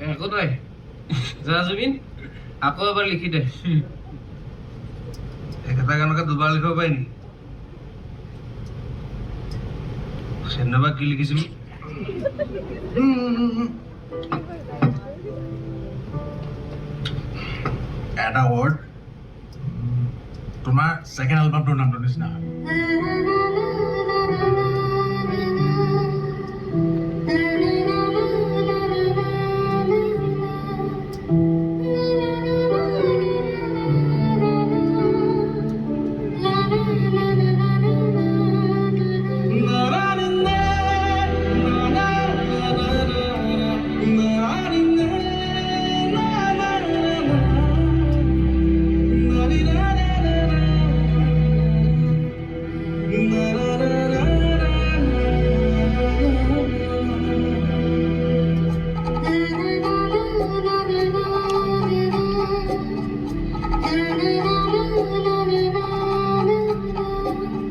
একো নাই যা জুবিন আকৌ এবাৰ লিখি দে একেটা গানকে দুবাৰ লিখিব পাৰি নেকি সেদিনাবা কি লিখিছিলি এটা ৱৰ্ড তোমাৰ ছেকেণ্ড এলবামটোৰ নামটোৰ নিচিনা Na na na na na na na na na